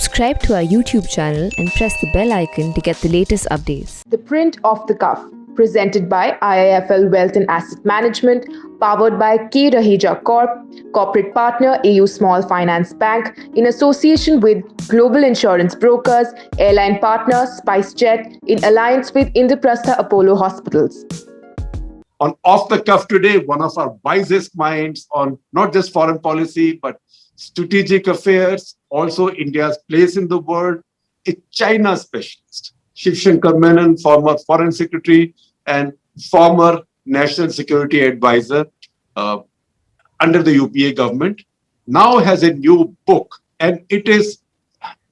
Subscribe to our YouTube channel and press the bell icon to get the latest updates. The Print Off The Cuff, presented by IIFL Wealth and Asset Management, powered by Raheja Corp, corporate partner AU Small Finance Bank, in association with global insurance brokers, airline partner SpiceJet, in alliance with Indraprastha Apollo Hospitals. On Off the Cuff today, one of our wisest minds on not just foreign policy, but strategic affairs, also India's place in the world, a China specialist, Shivshankar Menon, former foreign secretary and former national security advisor under the UPA government, now has a new book. And it is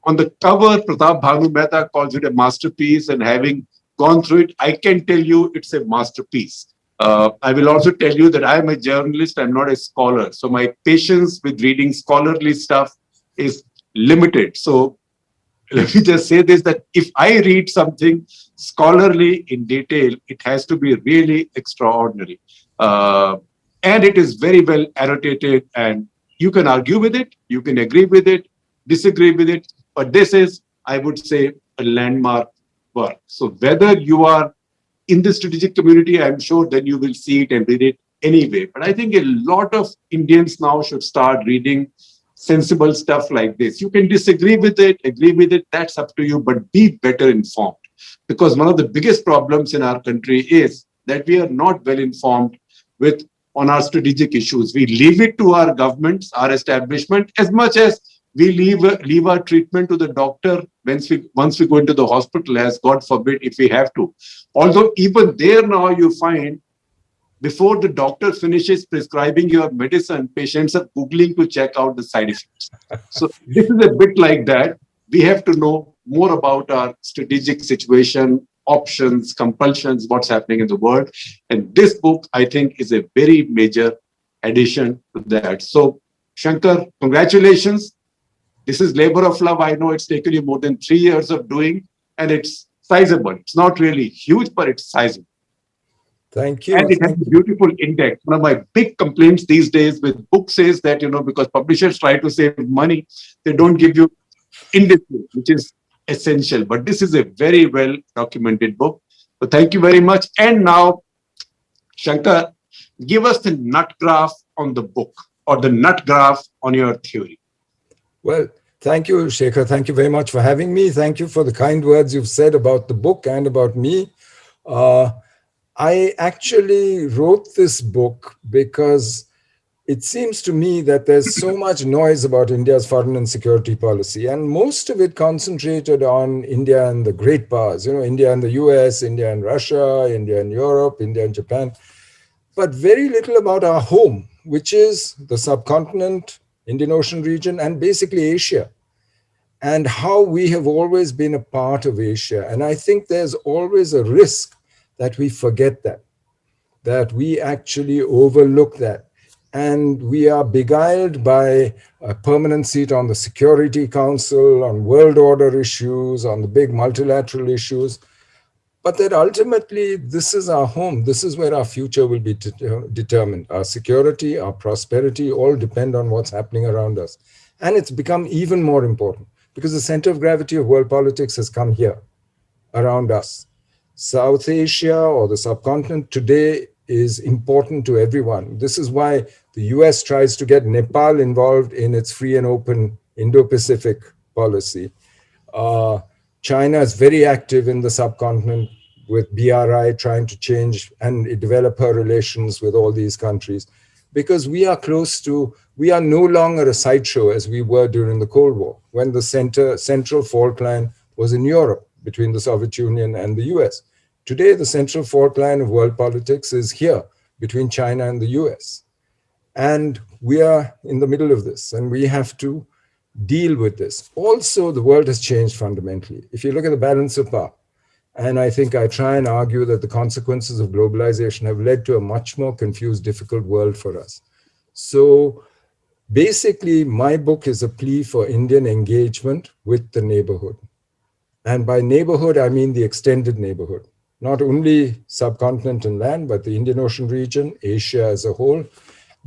on the cover, Pratap Bhanu Mehta calls it a masterpiece, and having gone through it, I can tell you it's a masterpiece. I will also tell you that I am a journalist, I'm not a scholar. So my patience with reading scholarly stuff is limited. So let me just say this, that if I read something scholarly in detail, it has to be really extraordinary. And it is very well annotated, and you can argue with it, you can agree with it, disagree with it, but this is, I would say, a landmark work. So whether you are in the strategic community, I'm sure then you will see it and read it anyway. But I think a lot of Indians now should start reading sensible stuff like this. You can disagree with it, agree with it, that's up to you, but be better informed. Because one of the biggest problems in our country is that we are not well informed on our strategic issues. We leave it to our governments, our establishment, as much as we leave our treatment to the doctor once we go into the hospital, as God forbid, if we have to. Although even there now you find, before the doctor finishes prescribing your medicine, patients are Googling to check out the side effects. So this is a bit like that. We have to know more about our strategic situation, options, compulsions, what's happening in the world. And this book, I think, is a very major addition to that. So, Shankar, congratulations. This is labor of love. I know it's taken you more than 3 years of doing, and it's sizable. It's not really huge, but it's sizable. Thank you. And it has a beautiful index. One of my big complaints these days with books is that, because publishers try to save money, they don't give you indices, which is essential. But this is a very well documented book. So thank you very much. And now, Shankar, give us the nut graph on the book, or the nut graph on your theory. Well, thank you, Shekhar. Thank you very much for having me. Thank you for the kind words you've said about the book and about me. I actually wrote this book because it seems to me that there's so much noise about India's foreign and security policy, and most of it concentrated on India and the great powers, India and the US, India and Russia, India and Europe, India and Japan, but very little about our home, which is the subcontinent, Indian Ocean region, and basically Asia, and how we have always been a part of Asia. And I think there's always a risk that we forget that we actually overlook that. And we are beguiled by a permanent seat on the Security Council, on world order issues, on the big multilateral issues, but that ultimately this is our home. This is where our future will be determined. Our security, our prosperity all depend on what's happening around us. And it's become even more important because the center of gravity of world politics has come here, around us. South Asia, or the subcontinent today, is important to everyone. This is why the US tries to get Nepal involved in its free and open Indo-Pacific policy. China is very active in the subcontinent with BRI trying to change and develop her relations with all these countries, because we are no longer a sideshow as we were during the Cold War, when the central fault line was in Europe between the Soviet Union and the US. Today, the central fault line of world politics is here between China and the US. And we are in the middle of this, and we have to deal with this. Also, the world has changed fundamentally. If you look at the balance of power, and I think I try and argue that the consequences of globalization have led to a much more confused, difficult world for us. So basically, my book is a plea for Indian engagement with the neighborhood. And by neighborhood, I mean the extended neighborhood. Not only subcontinent and land, but the Indian Ocean region, Asia as a whole.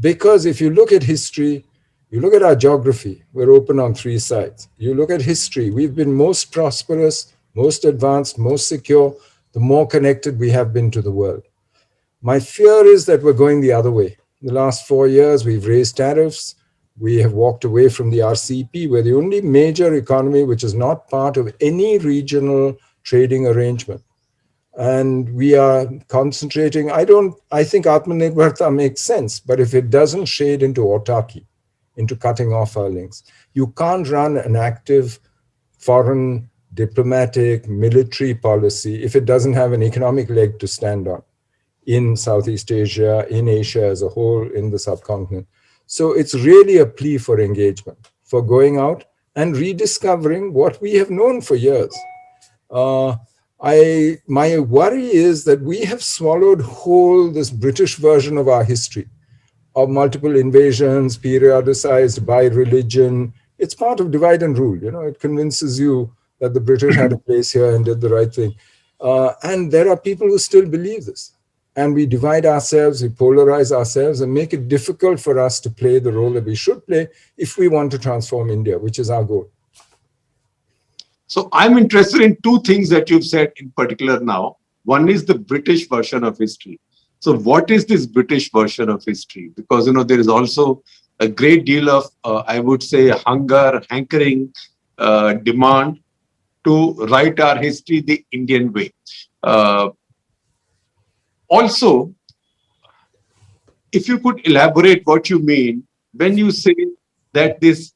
Because if you look at history, You look at our geography, we're open on three sides. You look at history, we've been most prosperous, most advanced, most secure, the more connected we have been to the world. My fear is that we're going the other way. In the last 4 years, we've raised tariffs. We have walked away from the RCEP. We're the only major economy which is not part of any regional trading arrangement. And we are concentrating. I think Atmanirbharta makes sense, but if it doesn't shade into autarky, into cutting off our links, you can't run an active foreign diplomatic military policy if it doesn't have an economic leg to stand on in Southeast Asia, in Asia as a whole, in the subcontinent. So it's really a plea for engagement, for going out and rediscovering what we have known for years. My worry is that we have swallowed whole this British version of our history, of multiple invasions, periodicized by religion. It's part of divide and rule. It convinces you that the British had a place here and did the right thing. And there are people who still believe this. And we divide ourselves, we polarize ourselves, and make it difficult for us to play the role that we should play if we want to transform India, which is our goal. So I'm interested in two things that you've said in particular now. One is the British version of history. So what is this British version of history? Because, there is also a great deal of, I would say, hunger, hankering, demand to write our history the Indian way. Also, if you could elaborate what you mean when you say that this,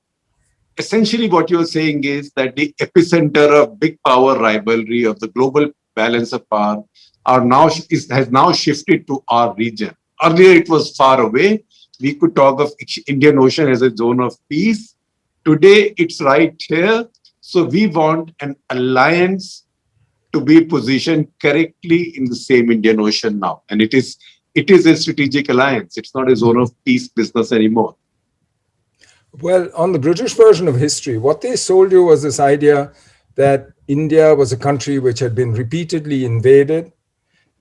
essentially what you're saying is that the epicenter of big power rivalry of the global balance of power has now shifted to our region. Earlier, it was far away. We could talk of Indian Ocean as a zone of peace. Today, it's right here. So we want an alliance to be positioned correctly in the same Indian Ocean now. And it is a strategic alliance. It's not a zone of peace business anymore. Well, on the British version of history, what they sold you was this idea that India was a country which had been repeatedly invaded,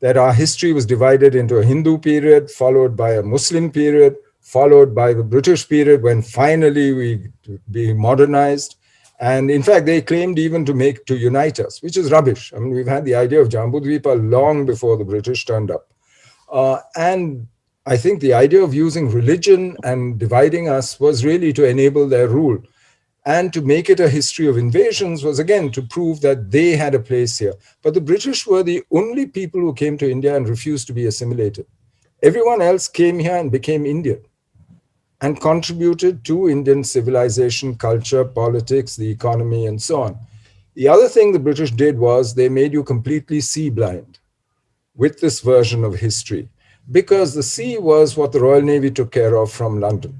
that our history was divided into a Hindu period, followed by a Muslim period, followed by the British period, when finally we modernized. And in fact, they claimed even to unite us, which is rubbish. I mean, we've had the idea of Jambudvipa long before the British turned up. And I think the idea of using religion and dividing us was really to enable their rule. And to make it a history of invasions was, again, to prove that they had a place here. But the British were the only people who came to India and refused to be assimilated. Everyone else came here and became Indian and contributed to Indian civilization, culture, politics, the economy, and so on. The other thing the British did was they made you completely sea blind with this version of history, because the sea was what the Royal Navy took care of from London.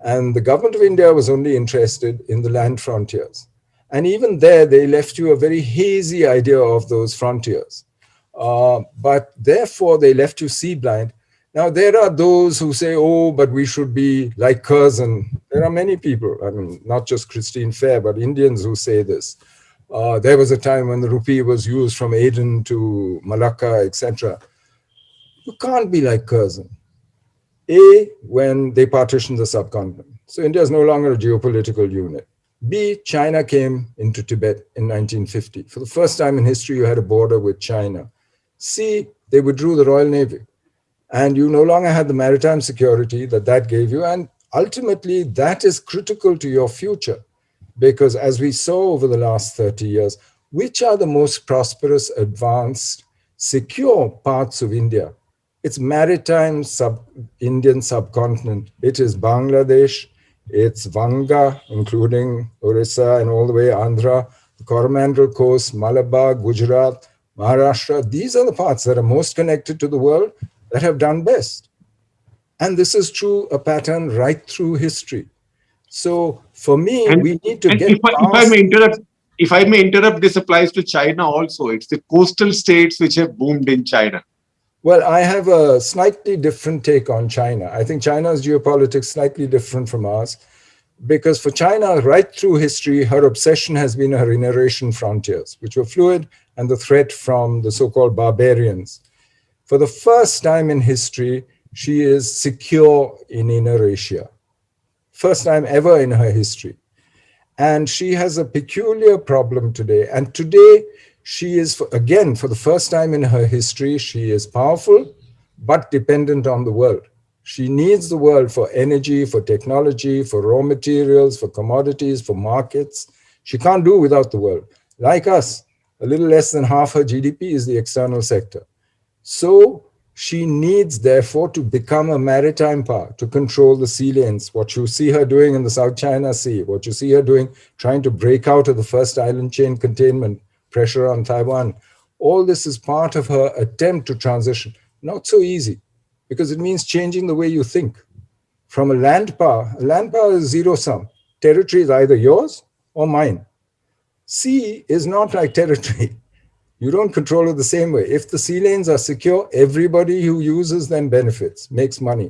And the government of India was only interested in the land frontiers. And even there, they left you a very hazy idea of those frontiers. But therefore, they left you sea blind. Now, there are those who say, oh, but we should be like Curzon. There are many people, I mean, not just Christine Fair, but Indians who say this. There was a time when the rupee was used from Aden to Malacca, etc. You can't be like Curzon. A, when they partitioned the subcontinent. So India is no longer a geopolitical unit. B, China came into Tibet in 1950. For the first time in history, you had a border with China. C, they withdrew the Royal Navy. And you no longer had the maritime security that gave you. And ultimately, that is critical to your future. Because as we saw over the last 30 years, which are the most prosperous, advanced, secure parts of India? It's maritime Indian subcontinent. It is Bangladesh, it's Vanga, including Orissa and all the way Andhra, the Coromandel Coast, Malabar, Gujarat, Maharashtra. These are the parts that are most connected to the world that have done best. And this is true, a pattern right through history. So for me, we need to get past... If I may interrupt, this applies to China also. It's the coastal states which have boomed in China. Well, I have a slightly different take on China. I think China's geopolitics is slightly different from ours, because for China, right through history, her obsession has been her inner Asian frontiers, which were fluid, and the threat from the so-called barbarians. For the first time in history, she is secure in inner Asia. first time ever in her history. And she has a peculiar problem today. And today, she is, again, for the first time in her history, she is powerful, but dependent on the world. She needs the world for energy, for technology, for raw materials, for commodities, for markets. She can't do without the world. Like us, a little less than half her GDP is the external sector. So she needs, therefore, to become a maritime power, to control the sea lanes. What you see her doing in the South China Sea, what you see her doing, trying to break out of the first island chain containment, pressure on Taiwan. All this is part of her attempt to transition. Not so easy, because it means changing the way you think. From a land power is zero sum. Territory is either yours or mine. Sea is not like territory. You don't control it the same way. If the sea lanes are secure, everybody who uses them benefits, makes money.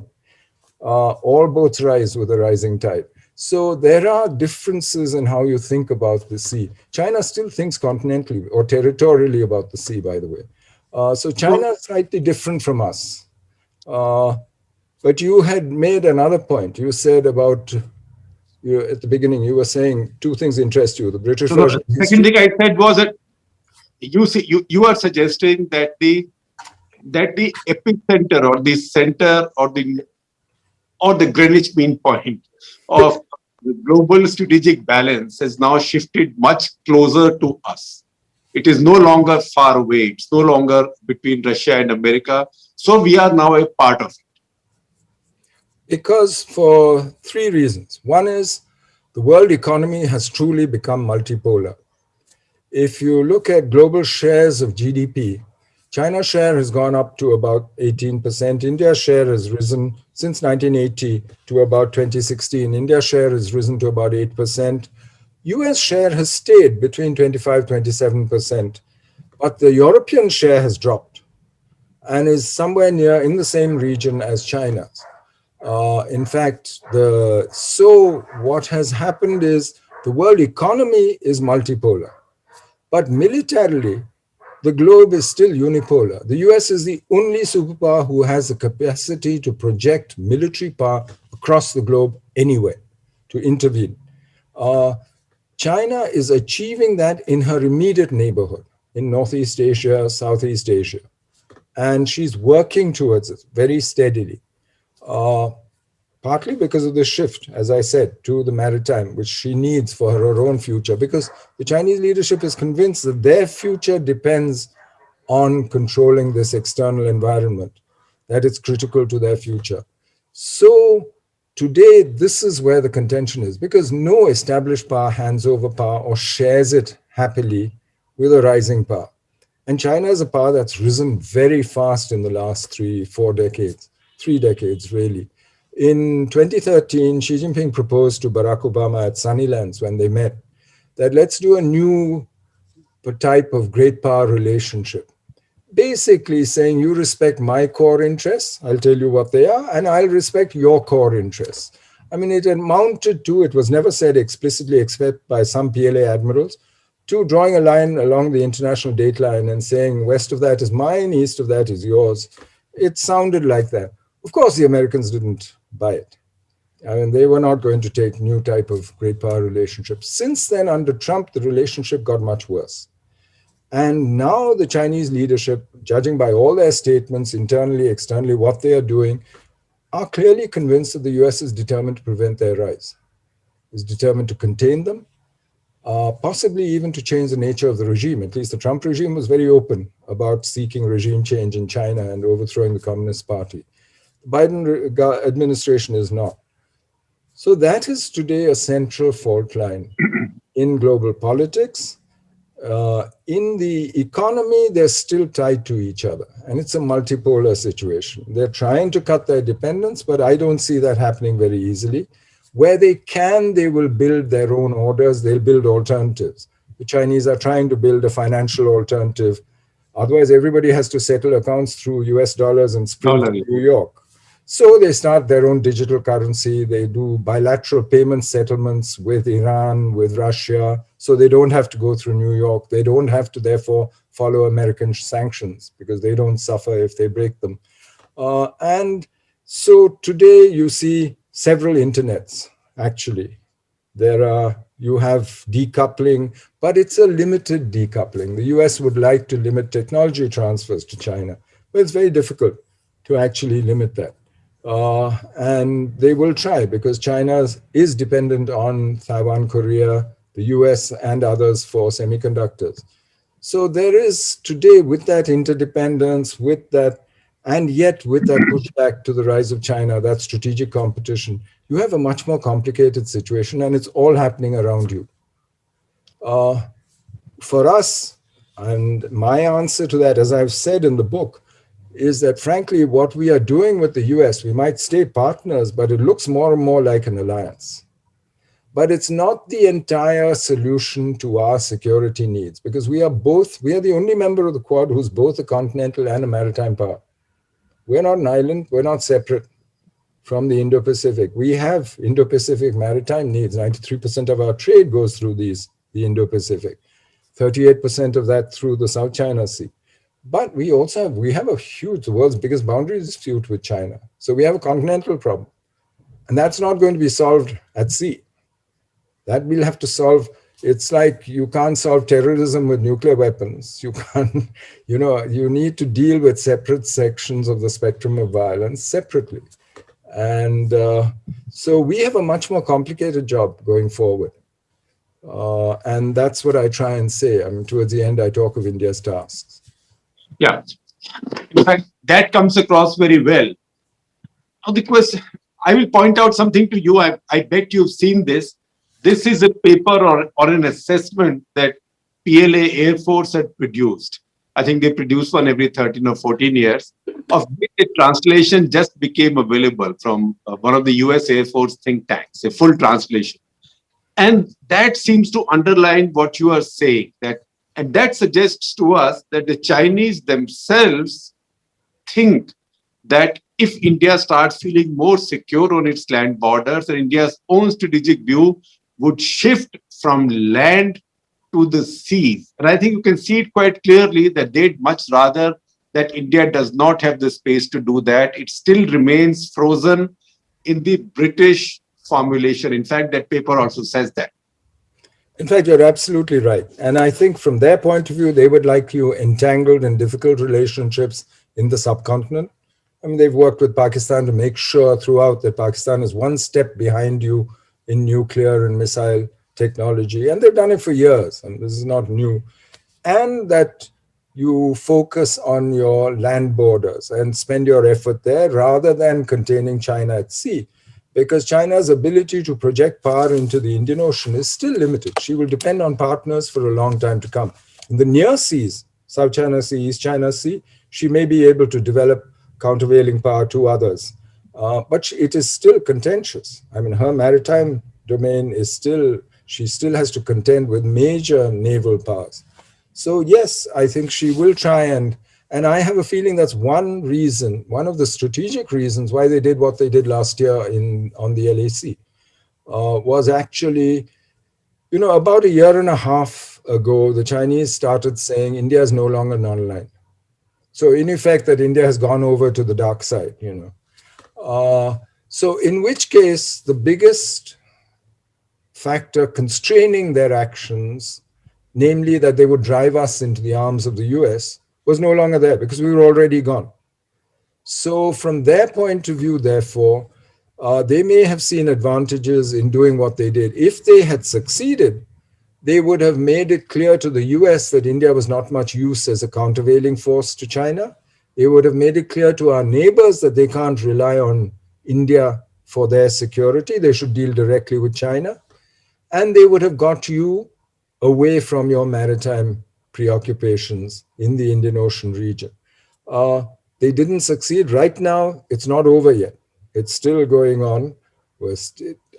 All boats rise with a rising tide. So there are differences in how you think about the sea. China still thinks continentally or territorially about the sea, by the way. So China is slightly different from us. But you had made another point. You said about, at the beginning, you were saying two things interest you, the British version of The second history. thing I said was that you are suggesting that the epicenter or the center or the Greenwich Mean Point of the global strategic balance has now shifted much closer to us. It is no longer far away. It's no longer between Russia and America. So we are now a part of it. Because for three reasons. One is the world economy has truly become multipolar. If you look at global shares of GDP, China's share has gone up to about 18%. India's share has risen since 1980 to about 2016. India's share has risen to about 8%. US share has stayed between 25, 27%. But the European share has dropped and is somewhere near in the same region as China's. In fact, so what has happened is the world economy is multipolar. But militarily, the globe is still unipolar. The US is the only superpower who has the capacity to project military power across the globe anywhere, to intervene. China is achieving that in her immediate neighborhood, in Northeast Asia, Southeast Asia. And she's working towards it very steadily. Partly because of the shift, as I said, to the maritime, which she needs for her own future, because the Chinese leadership is convinced that their future depends on controlling this external environment, that it's critical to their future. So today, this is where the contention is, because no established power hands over power or shares it happily with a rising power. And China is a power that's risen very fast in the last 3 decades, really. In 2013, Xi Jinping proposed to Barack Obama at Sunnylands when they met that let's do a new type of great power relationship. Basically saying you respect my core interests, I'll tell you what they are, and I'll respect your core interests. I mean, it amounted to, it was never said explicitly except by some PLA admirals, to drawing a line along the international date line and saying west of that is mine, east of that is yours. It sounded like that. Of course, the Americans didn't buy it. I mean, they were not going to take new type of great power relationships. Since then, under Trump, the relationship got much worse. And now the Chinese leadership, judging by all their statements, internally, externally, what they are doing, are clearly convinced that the US is determined to prevent their rise, is determined to contain them, possibly even to change the nature of the regime. At least the Trump regime was very open about seeking regime change in China and overthrowing the Communist Party. The Biden administration is not. So that is today a central fault line in global politics. In the economy, they're still tied to each other, and it's a multipolar situation. They're trying to cut their dependence, but I don't see that happening very easily. Where they can, they will build their own orders, they'll build alternatives. The Chinese are trying to build a financial alternative. Otherwise, everybody has to settle accounts through US dollars and sprint to New York. So they start their own digital currency. They do bilateral payment settlements with Iran, with Russia, so they don't have to go through New York. They don't have to, therefore, follow American sanctions because they don't suffer if they break them. And so today you see several internets actually. You have decoupling, but it's a limited decoupling. The US would like to limit technology transfers to China, but it's very difficult to actually limit that. And they will try because China is dependent on Taiwan, Korea, the US, and others for semiconductors. So there is today, with that interdependence, with that, and yet with that pushback to the rise of China, that strategic competition, you have a much more complicated situation, and it's all happening around you. For us, and my answer to that, as I've said in the book, is that frankly, what we are doing with the US, we might stay partners, but it looks more and more like an alliance. But it's not the entire solution to our security needs, because we are the only member of the Quad who's both a continental and a maritime power. We're not an island, we're not separate from the Indo-Pacific. We have Indo-Pacific maritime needs. 93% of our trade goes through the Indo-Pacific, 38% of that through the South China Sea. But we have a huge, the world's biggest boundary dispute with China. So we have a continental problem. And that's not going to be solved at sea. That we'll have to solve. It's like you can't solve terrorism with nuclear weapons. You can't, you need to deal with separate sections of the spectrum of violence separately. And so we have a much more complicated job going forward. And that's what I try and say. I mean, towards the end, I talk of India's tasks. Yeah. In fact, that comes across very well. Now, the question, I will point out something to you. I bet you've seen this. This is a paper or an assessment that PLA Air Force had produced. I think they produce one every 13 or 14 years. Of which a translation just became available from one of the US Air Force think tanks, a full translation. And that seems to underline what you are saying, and that suggests to us that the Chinese themselves think that if India starts feeling more secure on its land borders, and India's own strategic view would shift from land to the seas. And I think you can see it quite clearly that they'd much rather that India does not have the space to do that. It still remains frozen in the British formulation. In fact, that paper also says that. In fact, you're absolutely right. And I think from their point of view, they would like you entangled in difficult relationships in the subcontinent. I mean, they've worked with Pakistan to make sure throughout that Pakistan is one step behind you in nuclear and missile technology. And they've done it for years, and this is not new. And that you focus on your land borders and spend your effort there rather than containing China at sea. Because China's ability to project power into the Indian Ocean is still limited. She will depend on partners for a long time to come. In the near seas, South China Sea, East China Sea, she may be able to develop countervailing power to others. But it is still contentious. I mean, her maritime domain she still has to contend with major naval powers. So yes, I think she will try and I have a feeling that's one of the strategic reasons why they did what they did last year on the LAC, was actually, about a year and a half ago, the Chinese started saying India is no longer non-aligned. So in effect, that India has gone over to the dark side, So in which case, the biggest factor constraining their actions, namely that they would drive us into the arms of the US, was no longer there because we were already gone. So from their point of view, therefore, they may have seen advantages in doing what they did. If they had succeeded, they would have made it clear to the US that India was not much use as a countervailing force to China. They would have made it clear to our neighbors that they can't rely on India for their security. They should deal directly with China. And they would have got you away from your maritime preoccupations in the Indian Ocean region. They didn't succeed. Right now, it's not over yet. It's still going on.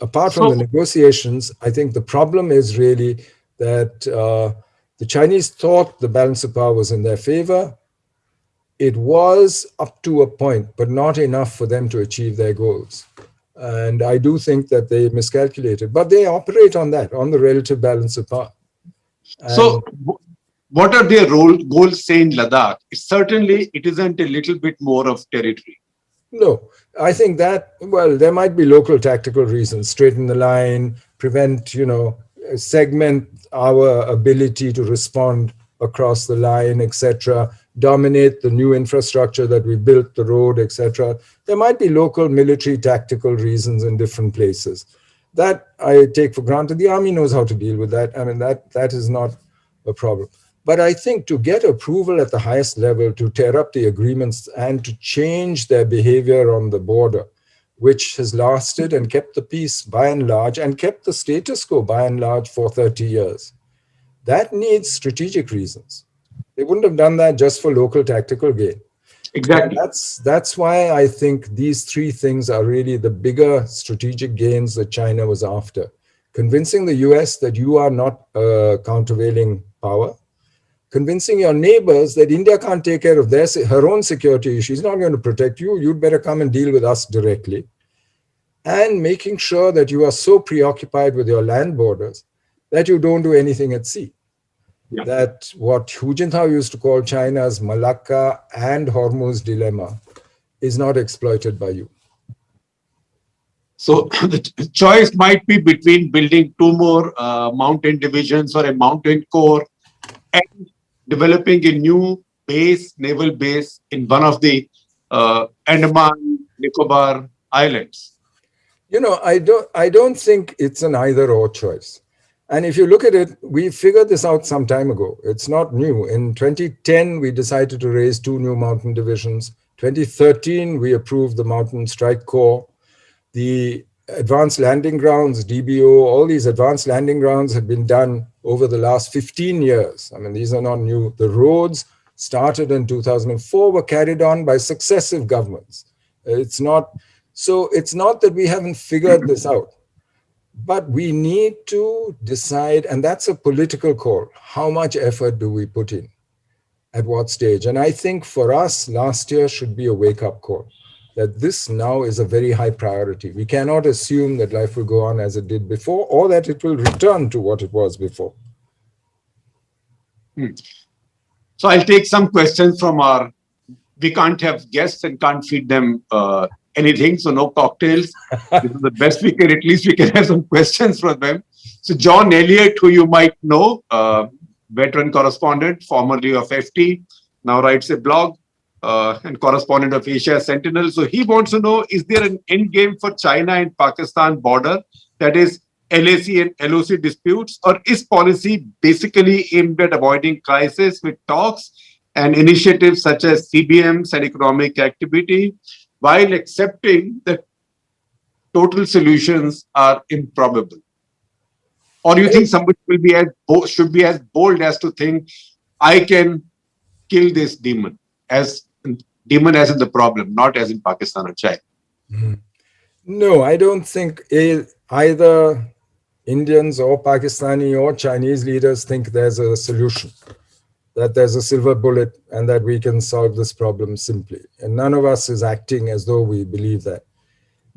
Apart from the negotiations, I think the problem is really that the Chinese thought the balance of power was in their favor. It was up to a point, but not enough for them to achieve their goals. And I do think that they miscalculated, but they operate on that, on the relative balance of power. So what are their goals, say, in Ladakh? Certainly, it isn't a little bit more of territory. No, I think that, well, there might be local tactical reasons, straighten the line, prevent, segment our ability to respond across the line, etc., dominate the new infrastructure that we built, the road, etc. There might be local military tactical reasons in different places. That I take for granted. The army knows how to deal with that. I mean, that is not a problem. But I think to get approval at the highest level to tear up the agreements and to change their behavior on the border, which has lasted and kept the peace by and large and kept the status quo by and large for 30 years, that needs strategic reasons. They wouldn't have done that just for local tactical gain. Exactly. And that's why I think these three things are really the bigger strategic gains that China was after. Convincing the US that you are not a countervailing power, convincing your neighbors that India can't take care of her own security issues, she's not going to protect you, you'd better come and deal with us directly, and making sure that you are so preoccupied with your land borders that you don't do anything at sea. Yeah. That what Hu Jintao used to call China's Malacca and Hormuz dilemma is not exploited by you. So the choice might be between building two more mountain divisions or a mountain core and developing a new naval base in one of the Andaman Nicobar Islands. I don't think it's an either or choice. And if you look at it, we figured this out some time ago. It's not new. In 2010, we decided to raise two new mountain divisions. 2013, we approved the Mountain Strike Corps. The advanced landing grounds, DBO, all these advanced landing grounds have been done over the last 15 years. I mean, these are not new. The roads started in 2004 were carried on by successive governments. It's not that we haven't figured this out, but we need to decide, and that's a political call. How much effort do we put in? At what stage? And I think for us, last year should be a wake-up call, that this now is a very high priority. We cannot assume that life will go on as it did before, or that it will return to what it was before. So I'll take some questions from we can't have guests and can't feed them anything, so no cocktails. This is the best we can, at least we can have some questions from them. So John Elliott, who you might know, veteran correspondent, formerly of FT, now writes a blog, and correspondent of Asia Sentinel. So he wants to know, is there an end game for China and Pakistan border, that is LAC and LOC disputes, or is policy basically aimed at avoiding crisis with talks and initiatives such as CBMs and economic activity, while accepting that total solutions are improbable? Or do you think somebody should be as bold as to think, I can kill this demon, as in the problem, not as in Pakistan or China? No, I don't think either Indians or Pakistani or Chinese leaders think there's a solution, that there's a silver bullet and that we can solve this problem simply. And none of us is acting as though we believe that.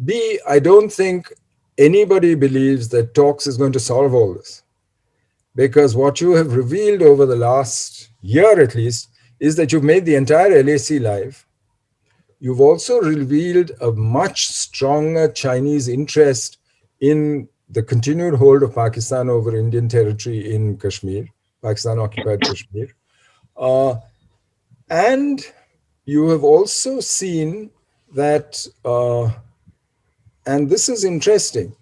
B, I don't think anybody believes that talks is going to solve all this. Because what you have revealed over the last year at least is that you've made the entire LAC live. You've also revealed a much stronger Chinese interest in the continued hold of Pakistan over Indian territory in Kashmir, Pakistan-occupied Kashmir. And you have also seen that, and this is interesting,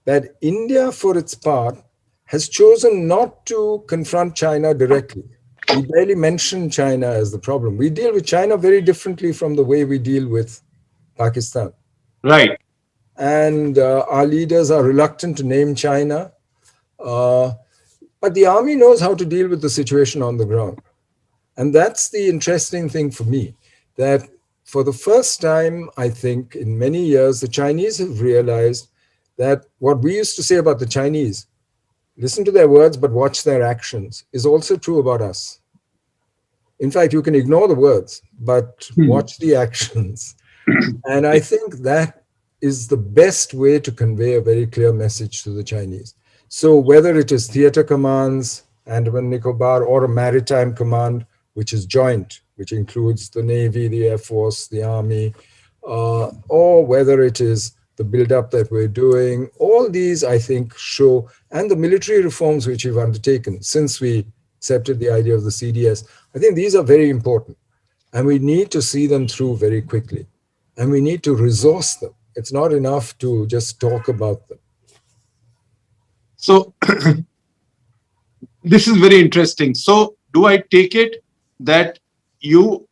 that India, for its part, has chosen not to confront China directly. We barely mention China as the problem. We deal with China very differently from the way we deal with Pakistan. Right. And our leaders are reluctant to name China. But the army knows how to deal with the situation on the ground. And that's the interesting thing for me, that for the first time, I think, in many years, the Chinese have realized that what we used to say about the Chinese, listen to their words, but watch their actions, is also true about us. In fact, you can ignore the words, but watch the actions. And I think that is the best way to convey a very clear message to the Chinese. So whether it is theater commands, Andaman Nicobar, or a maritime command, which is joint, which includes the Navy, the Air Force, the Army, or whether it is the build-up that we're doing. All these, I think, show, and the military reforms which we've undertaken since we accepted the idea of the CDS, I think these are very important. And we need to see them through very quickly. And we need to resource them. It's not enough to just talk about them. So this is very interesting. So do I take it that you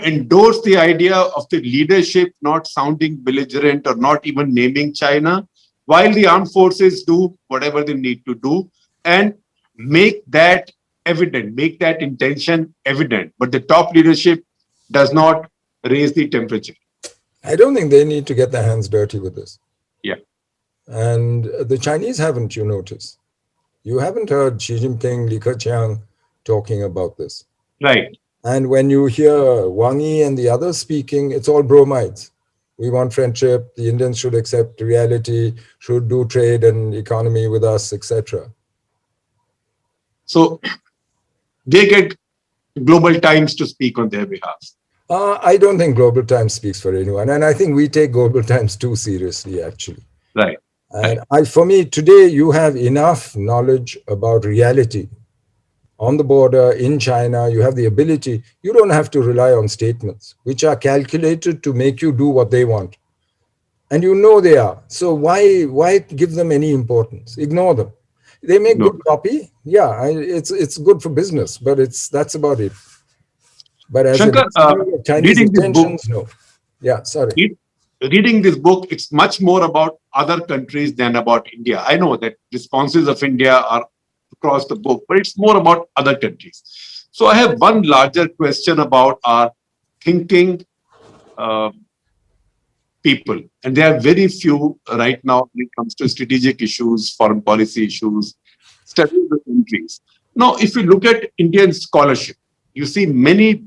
endorse the idea of the leadership not sounding belligerent or not even naming China, while the armed forces do whatever they need to do and make that evident, make that intention evident, but the top leadership does not raise the temperature? I don't think they need to get their hands dirty with this. Yeah. And the Chinese haven't, you notice. You haven't heard Xi Jinping, Li Keqiang talking about this. Right. And when you hear Wang Yi and the others speaking, it's all bromides. We want friendship, the Indians should accept reality, should do trade and economy with us, etc. So they get Global Times to speak on their behalf. I don't think Global Times speaks for anyone. And I think we take Global Times too seriously, actually. Right. And for me, today, you have enough knowledge about reality on the border in China. You have the ability. You don't have to rely on statements, which are calculated to make you do what they want. And you know they are. So why give them any importance? Ignore them. They make good copy. Yeah, it's good for business, but that's about it. But as Shankar, Chinese intentions, no. Yeah, sorry. Reading this book, it's much more about other countries than about India. I know that responses of India are across the book, but it's more about other countries. So I have one larger question about our thinking people. And there are very few right now when it comes to strategic issues, foreign policy issues, studying the countries. Now, if you look at Indian scholarship, you see many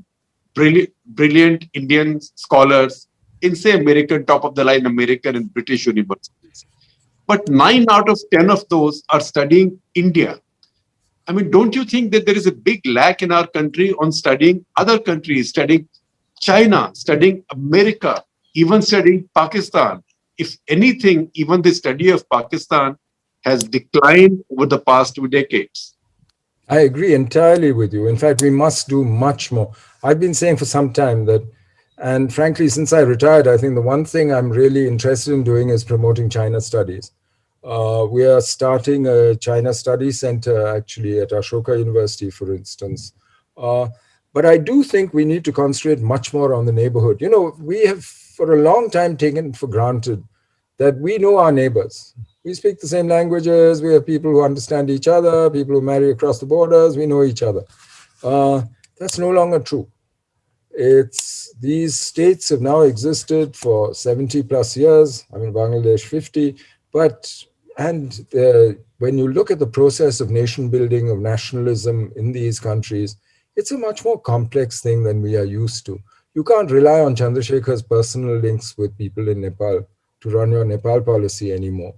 brilliant Indian scholars in, say, American, top of the line American and British universities. But 9 out of 10 of those are studying India. I mean, don't you think that there is a big lack in our country on studying other countries, studying China, studying America, even studying Pakistan? If anything, even the study of Pakistan has declined over the past 2 decades. I agree entirely with you. In fact, we must do much more. I've been saying for some time that, and frankly, since I retired, I think the one thing I'm really interested in doing is promoting China studies. We are starting a China Studies Center actually at Ashoka University, for instance. But I do think we need to concentrate much more on the neighborhood. You know, we have for a long time taken for granted that we know our neighbors. We speak the same languages. We have people who understand each other, people who marry across the borders. We know each other. That's no longer true. These states have now existed for 70 plus years. I mean, Bangladesh 50. When you look at the process of nation building, of nationalism in these countries, it's a much more complex thing than we are used to. You can't rely on Chandrasekhar's personal links with people in Nepal to run your Nepal policy anymore.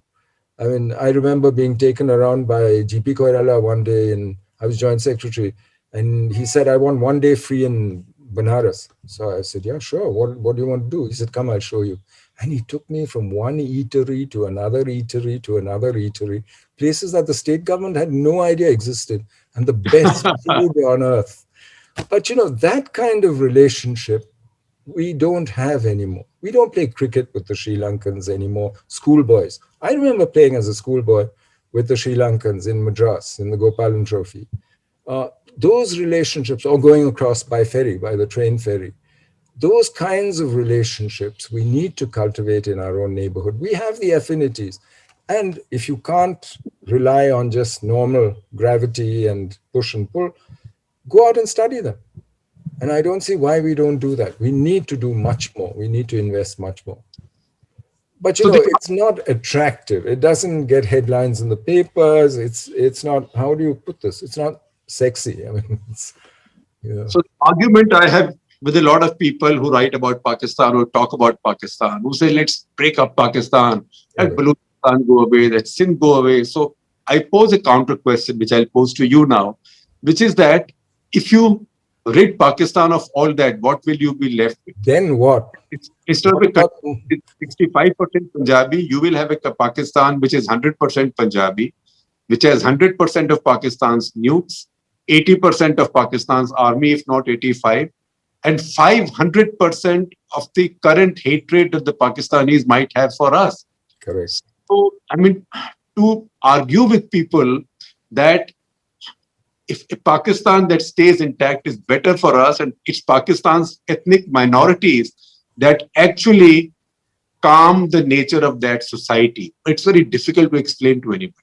I mean, I remember being taken around by GP Koirala one day, and I was joint secretary, and he said, I want 1 day free in Banaras. So I said, yeah, sure. What do you want to do? He said, come, I'll show you. And he took me from one eatery to another eatery to another eatery, places that the state government had no idea existed, and the best food on earth. But, you know, that kind of relationship we don't have anymore. We don't play cricket with the Sri Lankans anymore, schoolboys. I remember playing as a schoolboy with the Sri Lankans in Madras, in the Gopalan Trophy. Those relationships, or going across by ferry, by the train ferry, those kinds of relationships we need to cultivate in our own neighborhood. We have the affinities. And if you can't rely on just normal gravity and push and pull, go out and study them. And I don't see why we don't do that. We need to do much more. We need to invest much more. But, you know, it's not attractive. It doesn't get headlines in the papers. It's not, how do you put this? It's not sexy. I mean, So the argument I have with a lot of people who write about Pakistan or talk about Pakistan, who say, let's break up Pakistan, let Baluchistan go away, let Sindh go away. So I pose a counter question, which I'll pose to you now, which is that if you rid Pakistan of all that, what will you be left with? Then what? Instead of a 65% Punjabi, you will have a Pakistan which is 100% Punjabi, which has 100% of Pakistan's nukes, 80% of Pakistan's army, if not 85, and 500% of the current hatred that the Pakistanis might have for us. Correct. So, I mean, to argue with people that if a Pakistan that stays intact is better for us, and it's Pakistan's ethnic minorities that actually calm the nature of that society, it's very difficult to explain to anybody.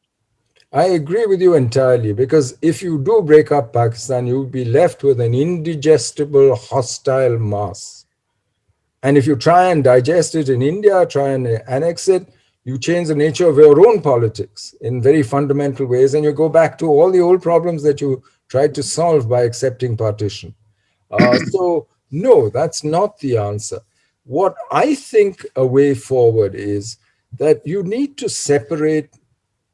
I agree with you entirely, because if you do break up Pakistan, you'll be left with an indigestible, hostile mass. And if you try and digest it in India, try and annex it, you change the nature of your own politics in very fundamental ways, and you go back to all the old problems that you tried to solve by accepting partition. So, no, that's not the answer. What I think a way forward is that you need to separate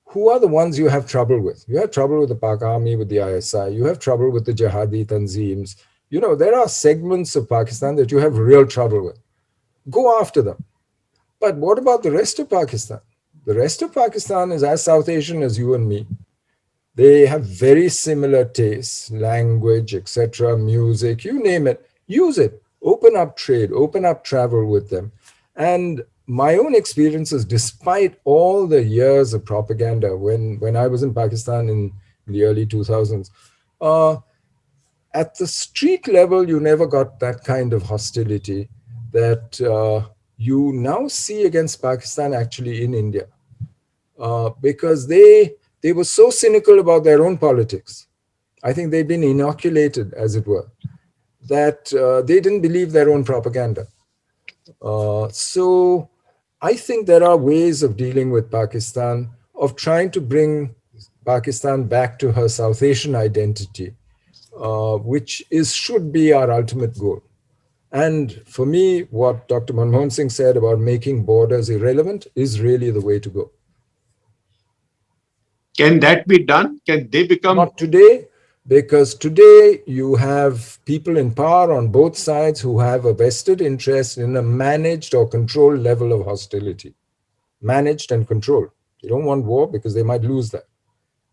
who are the ones you have trouble with. You have trouble with the Pak Army, with the ISI. You have trouble with the jihadi tanzeems. You know, there are segments of Pakistan that you have real trouble with. Go after them. But what about the rest of Pakistan? The rest of Pakistan is as South Asian as you and me. They have very similar tastes, language, etc., music, you name it. Use it. Open up trade, open up travel with them. And my own experiences, despite all the years of propaganda, when I was in Pakistan in the early 2000s, at the street level, you never got that kind of hostility that you now see against Pakistan actually in India. Because they were so cynical about their own politics. I think they've been inoculated, as it were, that they didn't believe their own propaganda. So I think there are ways of dealing with Pakistan, of trying to bring Pakistan back to her South Asian identity, which should be our ultimate goal. And for me, what Dr. Manmohan Singh said about making borders irrelevant is really the way to go. Can that be done? Can they become... Not today, because today you have people in power on both sides who have a vested interest in a managed or controlled level of hostility. Managed and controlled. They don't want war because they might lose that.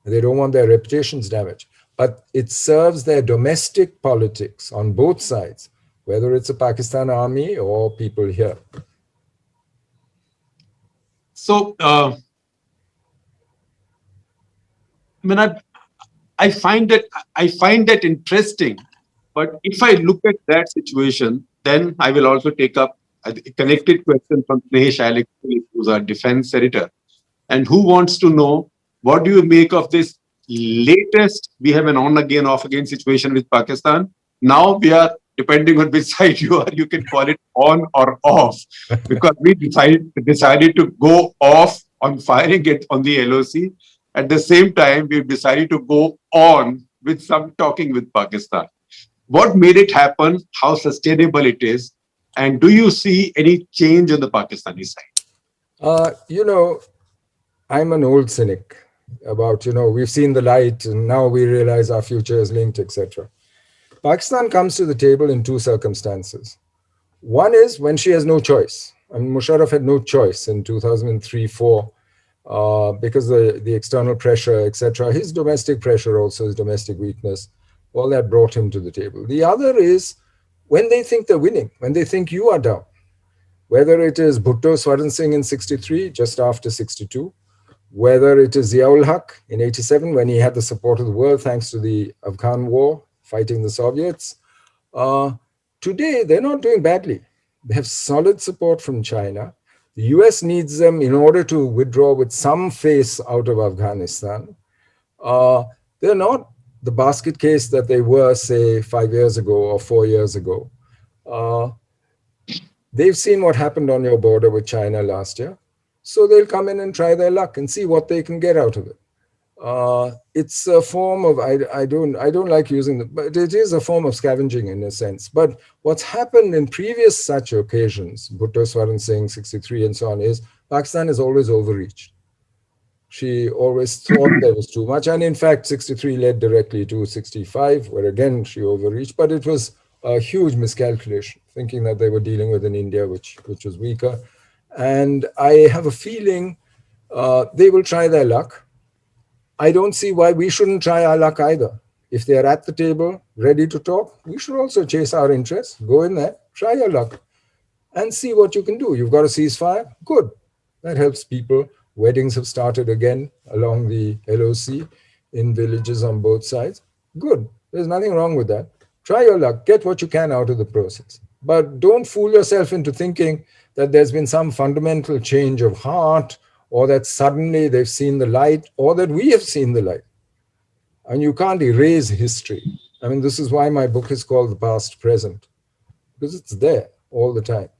They don't want their reputations damaged. But it serves their domestic politics on both sides, whether it's a Pakistan army or people here. So, I find that interesting. But if I look at that situation, then I will also take up a connected question from Snehesh Alex, who's our defense editor, and who wants to know, what do you make of this latest? We have an on-again, off-again situation with Pakistan. Now we are, depending on which side you are, you can call it on or off, because we decided to go off on firing it on the LOC. At the same time, we've decided to go on with some talking with Pakistan. What made it happen? How sustainable it is? And do you see any change on the Pakistani side? I'm an old cynic about, we've seen the light and now we realize our future is linked, etc. Pakistan comes to the table in two circumstances. One is when she has no choice. I mean, Musharraf had no choice in 2003-04 because the external pressure, etc. His domestic pressure also, his domestic weakness, all that brought him to the table. The other is when they think they're winning, when they think you are down. Whether it is Bhutto Swaran Singh in 63, just after 62, whether it is Ziaul Haq in 87, when he had the support of the world thanks to the Afghan war, fighting the Soviets. Today, they're not doing badly. They have solid support from China. The US needs them in order to withdraw with some face out of Afghanistan. They're not the basket case that they were, say, 5 years ago or 4 years ago. They've seen what happened on your border with China last year. So they'll come in and try their luck and see what they can get out of it. It's a form of, I don't like using it, but it is a form of scavenging in a sense. But what's happened in previous such occasions, Bhutto Swaran Singh, 63 and so on, is Pakistan is always overreached. She always thought there was too much. And in fact, 63 led directly to 65, where again she overreached. But it was a huge miscalculation, thinking that they were dealing with an India which was weaker. And I have a feeling they will try their luck. I don't see why we shouldn't try our luck either. If they are at the table, ready to talk, we should also chase our interests. Go in there, try your luck, and see what you can do. You've got a ceasefire? Good. That helps people. Weddings have started again along the LOC in villages on both sides. Good. There's nothing wrong with that. Try your luck. Get what you can out of the process. But don't fool yourself into thinking that there's been some fundamental change of heart, or that suddenly they've seen the light, or that we have seen the light. And you can't erase history. I mean, this is why my book is called The Past Present, because it's there all the time.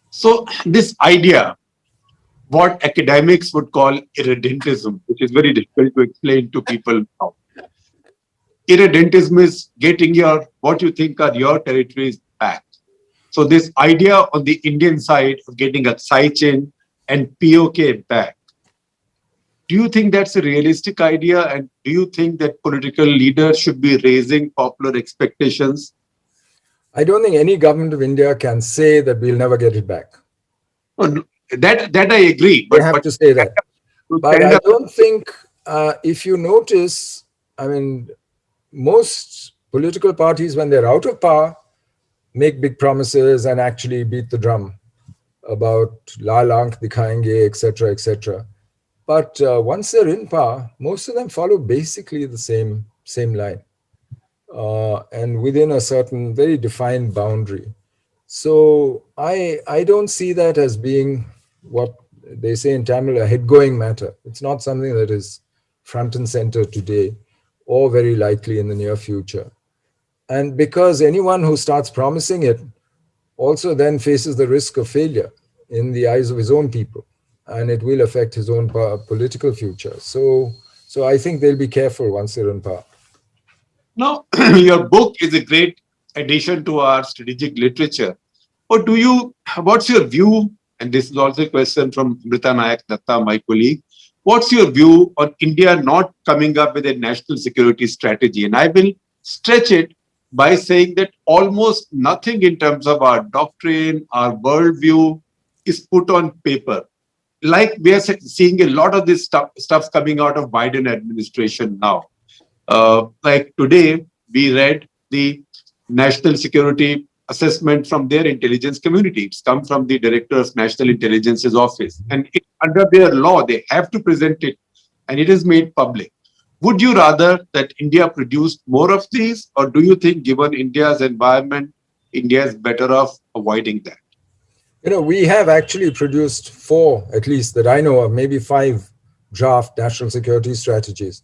So this idea, what academics would call irredentism, which is very difficult to explain to people now. Irredentism is getting what you think are your territories back. So this idea on the Indian side of getting a Saichen and POK back, do you think that's a realistic idea? And do you think that political leaders should be raising popular expectations? I don't think any government of India can say that we'll never get it back. No, that I agree. They have to say that. But I don't think, if you notice, I mean, most political parties, when they're out of power, make big promises and actually beat the drum about Lal Aankh dikhayenge, etc., etc. But once they're in power, most of them follow basically the same line, and within a certain very defined boundary. So I don't see that as being what they say in Tamil, a head-going matter. It's not something that is front and center today, or very likely in the near future. And because anyone who starts promising it also then faces the risk of failure in the eyes of his own people, and it will affect his own political future. So I think they'll be careful once they're in power. Now, your book is a great addition to our strategic literature. But what's your view, and this is also a question from Amrita Nayak Datta, my colleague, what's your view on India not coming up with a national security strategy? And I will stretch it by saying that almost nothing in terms of our doctrine, our worldview is put on paper. Like we are seeing a lot of this stuff coming out of Biden administration now. Like today, we read the national security assessment from their intelligence community. It's come from the Director of National Intelligence's office. And under their law, they have to present it, and it is made public. Would you rather that India produced more of these, or do you think, given India's environment, India is better off avoiding that? You know, we have actually produced 4, at least that I know of, maybe 5 draft national security strategies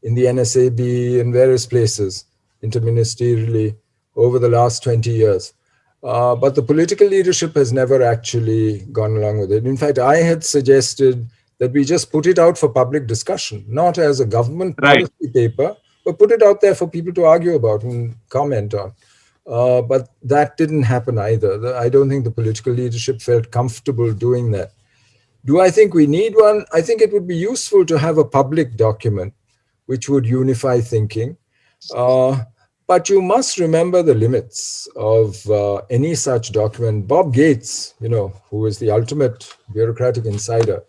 in the NSAB, in various places, interministerially, over the last 20 years. But the political leadership has never actually gone along with it. In fact, I had suggested that we just put it out for public discussion, not as a government policy paper, but put it out there for people to argue about and comment on. But that didn't happen either. I don't think the political leadership felt comfortable doing that. Do I think we need one? I think it would be useful to have a public document which would unify thinking. But you must remember the limits of any such document. Bob Gates, you know, who is the ultimate bureaucratic insider,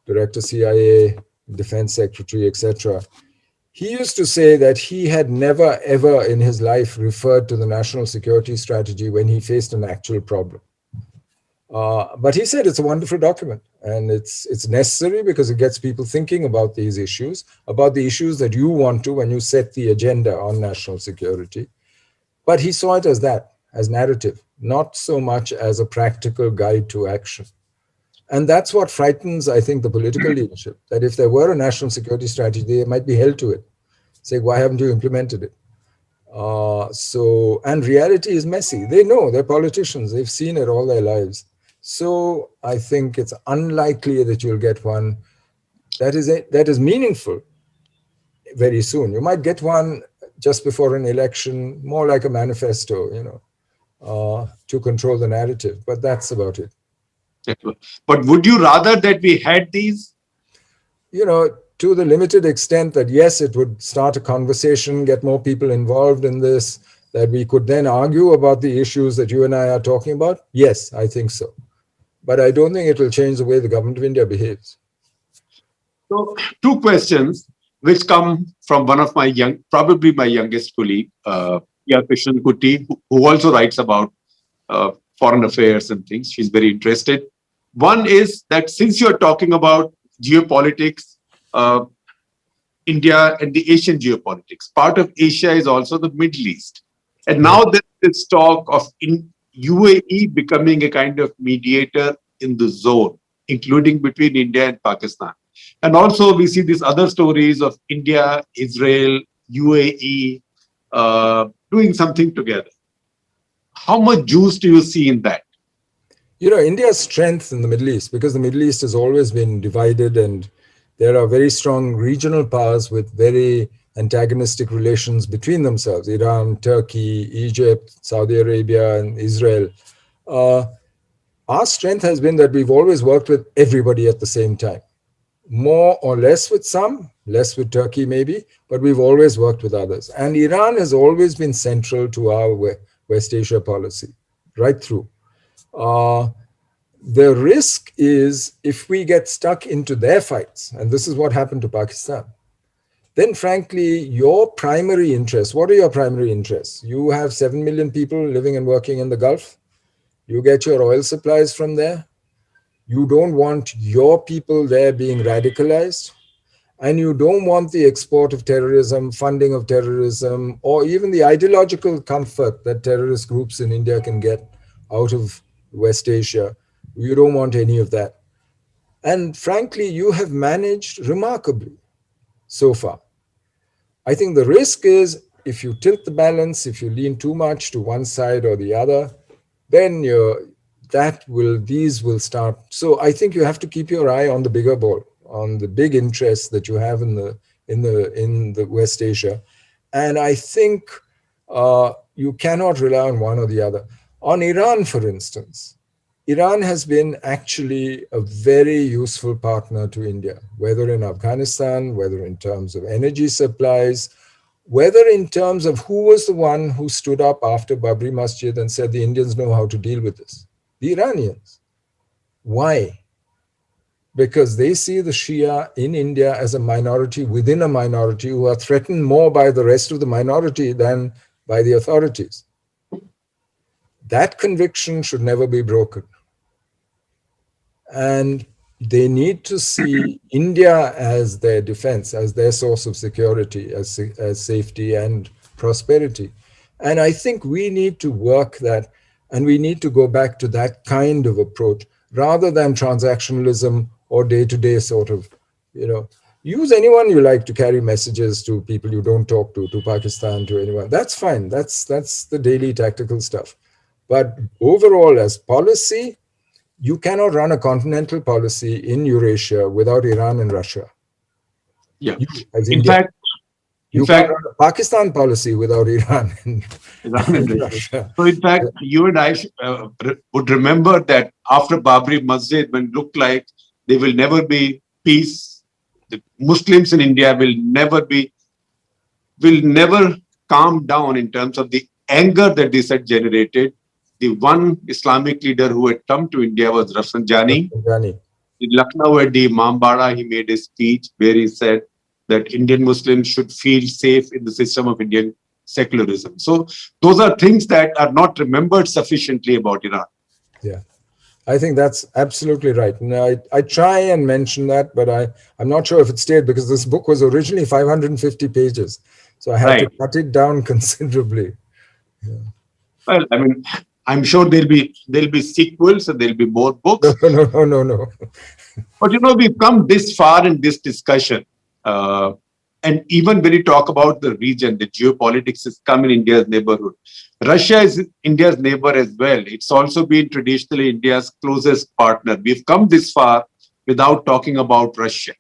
Director CIA, Defense Secretary, etc., he used to say that he had never, ever in his life referred to the national security strategy when he faced an actual problem. But he said it's a wonderful document, and it's necessary because it gets people thinking about these issues, about the issues that you want to when you set the agenda on national security. But he saw it as that, as narrative, not so much as a practical guide to action. And that's what frightens, I think, the political leadership, that if there were a national security strategy, they might be held to it. Say, why haven't you implemented it? And reality is messy. They know, they're politicians. They've seen it all their lives. So I think it's unlikely that you'll get one that is meaningful very soon. You might get one just before an election, more like a manifesto, you know, to control the narrative. But that's about it. But would you rather that we had these? to the limited extent that, yes, it would start a conversation, get more people involved in this, that we could then argue about the issues that you and I are talking about. Yes, I think so. But I don't think it will change the way the government of India behaves. So, two questions which come from one of my probably my youngest colleague, Krishnan Kuti, who also writes about foreign affairs and things. She's very interested. One is that since you're talking about geopolitics, India and the Asian geopolitics, part of Asia is also the Middle East. And now there's this talk of UAE becoming a kind of mediator in the zone, including between India and Pakistan. And also we see these other stories of India, Israel, UAE doing something together. How much juice do you see in that? India's strength in the Middle East, because the Middle East has always been divided and there are very strong regional powers with very antagonistic relations between themselves, Iran, Turkey, Egypt, Saudi Arabia, and Israel. Our strength has been that we've always worked with everybody at the same time. More or less with some, less with Turkey maybe, but we've always worked with others. And Iran has always been central to our West Asia policy, right through. The risk is if we get stuck into their fights, and this is what happened to Pakistan, then frankly, your primary interests, what are your primary interests? You have 7 million people living and working in the Gulf. You get your oil supplies from there. You don't want your people there being radicalized. And you don't want the export of terrorism, funding of terrorism, or even the ideological comfort that terrorist groups in India can get out of West Asia. You don't want any of that. And frankly, you have managed remarkably so far. I think the risk is if you tilt the balance, if you lean too much to one side or the other, then these will start. So I think you have to keep your eye on the bigger ball, on the big interests that you have in the West Asia. And I think you cannot rely on one or the other. On Iran, for instance, Iran has been actually a very useful partner to India, whether in Afghanistan, whether in terms of energy supplies, whether in terms of who was the one who stood up after Babri Masjid and said the Indians know how to deal with this. The Iranians. Why? Because they see the Shia in India as a minority within a minority who are threatened more by the rest of the minority than by the authorities. That conviction should never be broken. And they need to see India as their defense, as their source of security, as safety and prosperity. And I think we need to work that, and we need to go back to that kind of approach rather than transactionalism or day-to-day sort of, use anyone you like to carry messages to people you don't talk to Pakistan, to anyone. That's fine. That's the daily tactical stuff. But overall, as policy, you cannot run a continental policy in Eurasia without Iran and Russia. Yeah. In fact, run a Pakistan policy without Iran and Russia. So in fact, you and I would remember that after Babri Masjid, when it looked like there will never be peace, the Muslims in India will never calm down in terms of the anger that this had generated. The one Islamic leader who had come to India was Rafsanjani. In Lucknow at the Imambara, he made a speech where he said that Indian Muslims should feel safe in the system of Indian secularism. So those are things that are not remembered sufficiently about Iran. Yeah, I think that's absolutely right. And I try and mention that, but I'm not sure if it stayed because this book was originally 550 pages. So I had to cut it down considerably. Yeah. Well, I mean, I'm sure there'll be sequels and there'll be more books. No. But we've come this far in this discussion. And even when you talk about the region, the geopolitics has come in India's neighborhood. Russia is India's neighbor as well. It's also been traditionally India's closest partner. We've come this far without talking about Russia.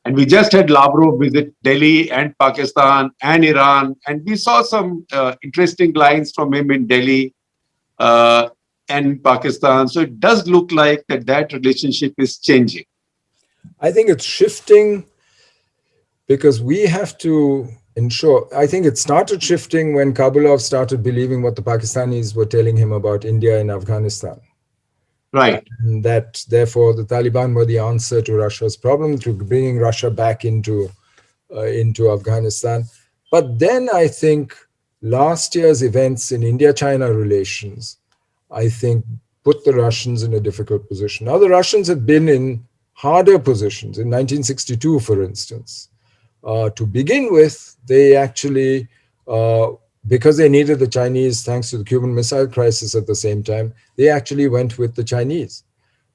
And we just had Lavrov visit Delhi and Pakistan and Iran. And we saw some interesting lines from him in Delhi and Pakistan. So it does look like that relationship is changing. I think it's shifting because we have to ensure. I think it started shifting when Kabulov started believing what the Pakistanis were telling him about India and Afghanistan. Right. And that therefore the Taliban were the answer to Russia's problem, to bringing Russia back into Afghanistan. But then I think last year's events in India-China relations, I think, put the Russians in a difficult position. Now the Russians have been in harder positions. In 1962, for instance, to begin with, they actually, because they needed the Chinese, thanks to the Cuban Missile Crisis at the same time, they actually went with the Chinese.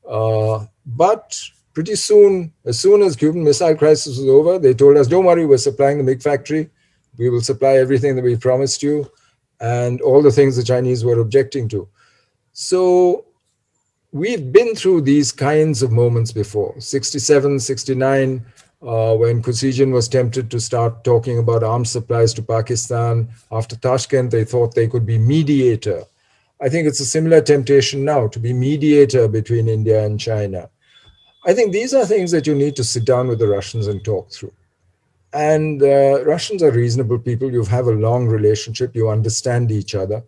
But pretty soon, as soon as Cuban Missile Crisis was over, they told us, don't worry, we're supplying the MiG factory. We will supply everything that we promised you, and all the things the Chinese were objecting to. So we've been through these kinds of moments before. 67, 69, when Kosygin was tempted to start talking about arms supplies to Pakistan. After Tashkent, they thought they could be mediator. I think it's a similar temptation now to be mediator between India and China. I think these are things that you need to sit down with the Russians and talk through. And Russians are reasonable people. You have a long relationship. You understand each other.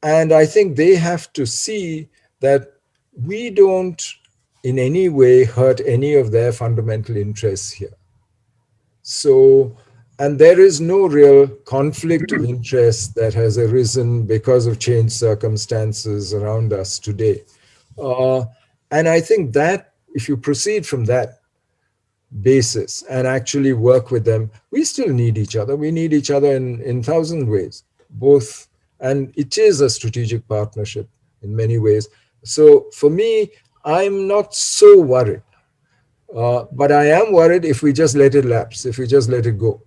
And I think they have to see that we don't in any way hurt any of their fundamental interests here. So, and there is no real conflict of interest that has arisen because of changed circumstances around us today. And I think that if you proceed from that basis and actually work with them, we still need each other. We need each other in thousand ways, both. And it is a strategic partnership in many ways. So for me, I'm not so worried. But I am worried if we just let it lapse, if we just let it go.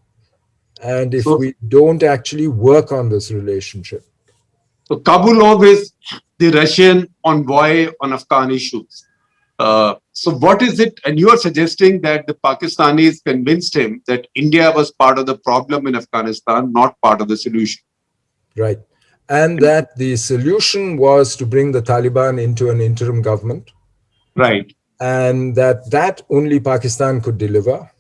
And if we don't actually work on this relationship. So Kabulov is the Russian envoy on Afghan issues. So what is it? And you are suggesting that the Pakistanis convinced him that India was part of the problem in Afghanistan, not part of the solution. Right. And that the solution was to bring the Taliban into an interim government. Right. And that only Pakistan could deliver.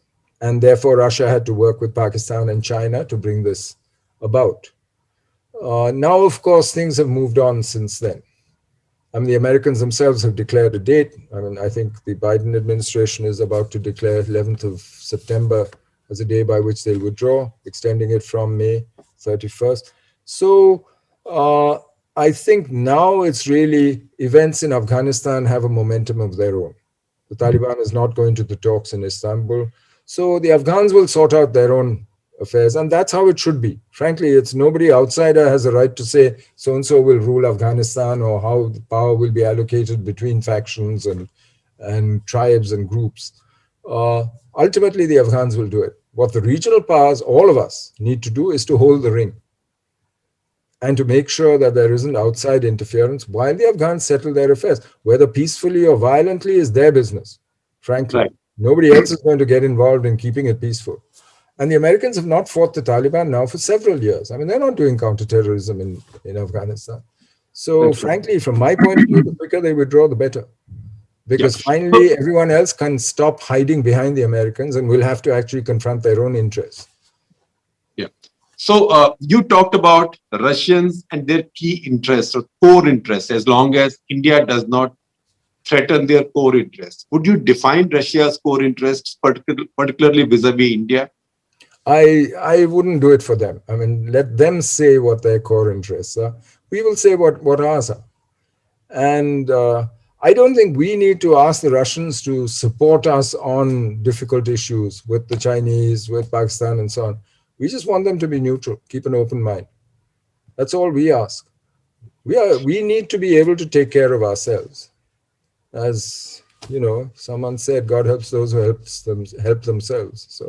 And therefore, Russia had to work with Pakistan and China to bring this about. Now, of course, things have moved on since then. I mean, the Americans themselves have declared a date. I mean, I think the Biden administration is about to declare 11th of September as a day by which they'll withdraw, extending it from May 31st. So I think now it's really events in Afghanistan have a momentum of their own. The Taliban is not going to the talks in Istanbul. So the Afghans will sort out their own affairs, and that's how it should be. Frankly, it's nobody outsider has a right to say so-and-so will rule Afghanistan or how the power will be allocated between factions and tribes and groups. Ultimately, the Afghans will do it. What the regional powers, all of us, need to do is to hold the ring and to make sure that there isn't outside interference while the Afghans settle their affairs. Whether peacefully or violently is their business, frankly. Right. Nobody else is going to get involved in keeping it peaceful. And the Americans have not fought the Taliban now for several years. I mean, they're not doing counterterrorism in Afghanistan. So frankly, from my point of view, the quicker they withdraw, the better. Because finally, everyone else can stop hiding behind the Americans and will have to actually confront their own interests. Yeah. So you talked about the Russians and their key interests or core interests, as long as India does not threaten their core interests. Would you define Russia's core interests, particularly vis-a-vis India? I wouldn't do it for them. I mean, let them say what their core interests are. We will say what ours are. And I don't think we need to ask the Russians to support us on difficult issues with the Chinese, with Pakistan, and so on. We just want them to be neutral, keep an open mind. That's all we ask. We need to be able to take care of ourselves. As you know, someone said, God helps those who help themselves.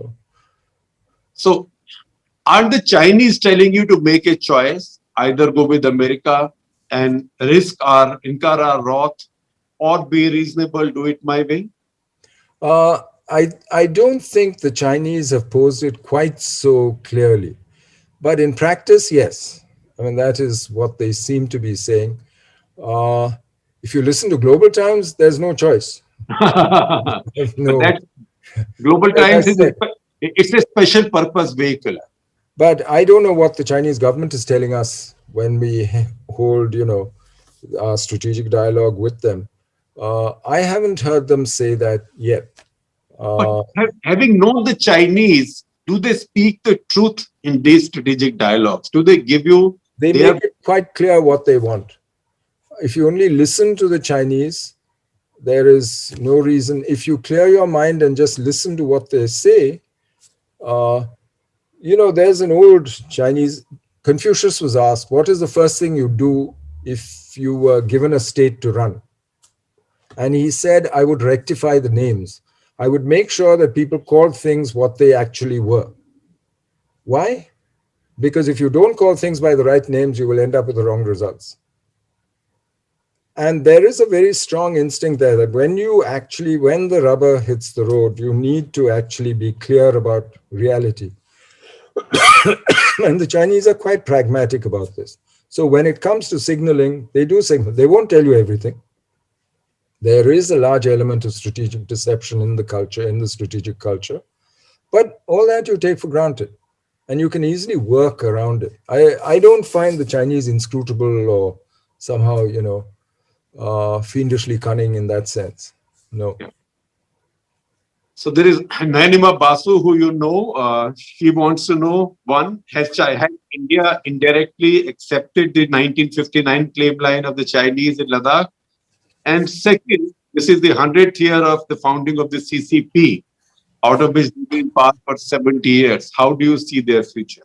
So aren't the Chinese telling you to make a choice, either go with America and incur our wrath, or be reasonable, do it my way? I don't think the Chinese have posed it quite so clearly. But in practice, yes. I mean, that is what they seem to be saying. If you listen to Global Times, there's no choice. No. Global As I Times is said, it's a special purpose vehicle. but I don't know what the Chinese government is telling us when we hold, our strategic dialogue with them. I haven't heard them say that yet. But Uh, having known the Chinese, do they speak the truth in these strategic dialogues? Do they give you they their make it quite clear what they want. If you only listen to the Chinese, there is no reason. If you clear your mind and just listen to what they say, uh, there's an old Chinese. Confucius was asked, what is the first thing you do if you were given a state to run? And he said, I would rectify the names. I would make sure that people called things what they actually were. Why? Because if you don't call things by the right names, you will end up with the wrong results. And there is a very strong instinct there that when the rubber hits the road, you need to actually be clear about reality. And the Chinese are quite pragmatic about this. So when it comes to signaling, they do signal. They won't tell you everything. There is a large element of strategic deception in the strategic culture. But all that you take for granted. And you can easily work around it. I don't find the Chinese inscrutable or somehow, fiendishly cunning in that sense. No. Yeah. So there is Nainima Basu, who you know. She wants to know, one, has India indirectly accepted the 1959 claim line of the Chinese in Ladakh? And second, this is the 100th year of the founding of the CCP, out of which they've been in power for 70 years. How do you see their future?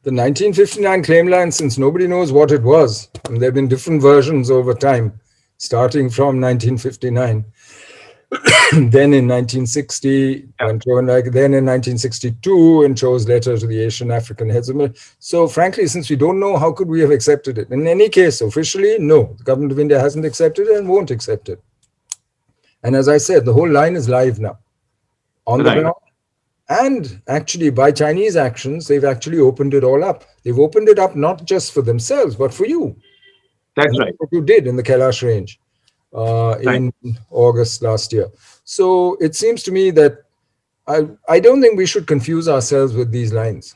The 1959 claim line, since nobody knows what it was, and there have been different versions over time, starting from 1959, then in 1960, then in 1962, in Cho's letter to the Asian African heads. So frankly, since we don't know, how could we have accepted it? In any case, officially, no, the government of India hasn't accepted it and won't accept it. And as I said, the whole line is live now, on the ground. And actually, by Chinese actions, they've actually opened it all up. They've opened it up not just for themselves, but for you. That's right. What you did in the Kailash range in August last year. So it seems to me that I don't think we should confuse ourselves with these lines.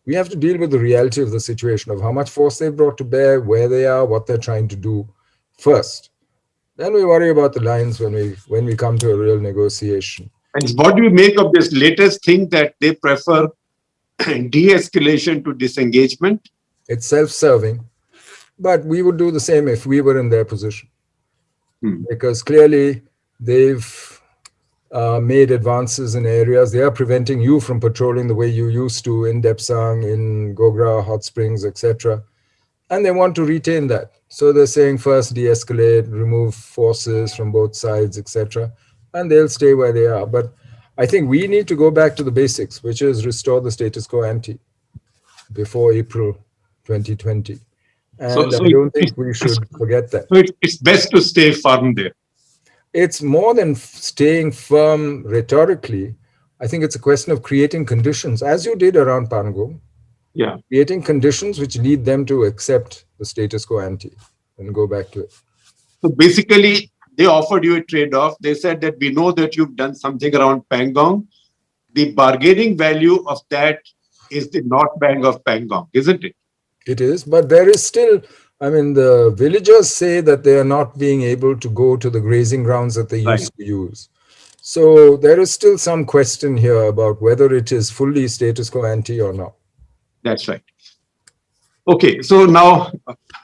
We have to deal with the reality of the situation, of how much force they've brought to bear, where they are, what they're trying to do first. Then we worry about the lines when we come to a real negotiation. And what do you make of this latest thing that they prefer de-escalation to disengagement? It's self-serving, but we would do the same if we were in their position. Because clearly they've made advances in areas. They are preventing you from patrolling the way you used to in Depsang, in Gogra, Hot Springs, etc. And they want to retain that. So they're saying first de-escalate, remove forces from both sides, etc. And they'll stay where they are. But I think we need to go back to the basics, which is restore the status quo ante before April 2020. And I don't think we should forget that. So it's best to stay firm there. It's more than staying firm rhetorically. I think it's a question of creating conditions, as you did around Pangong. Yeah. Creating conditions which lead them to accept the status quo ante and go back to it. So basically, they offered you a trade-off. They said that we know that you've done something around Pangong. The bargaining value of that is the North Bank of Pangong, isn't it? It is, but there is still, the villagers say that they are not being able to go to the grazing grounds that they used to use. So there is still some question here about whether it is fully status quo ante or not. That's right. Okay, so now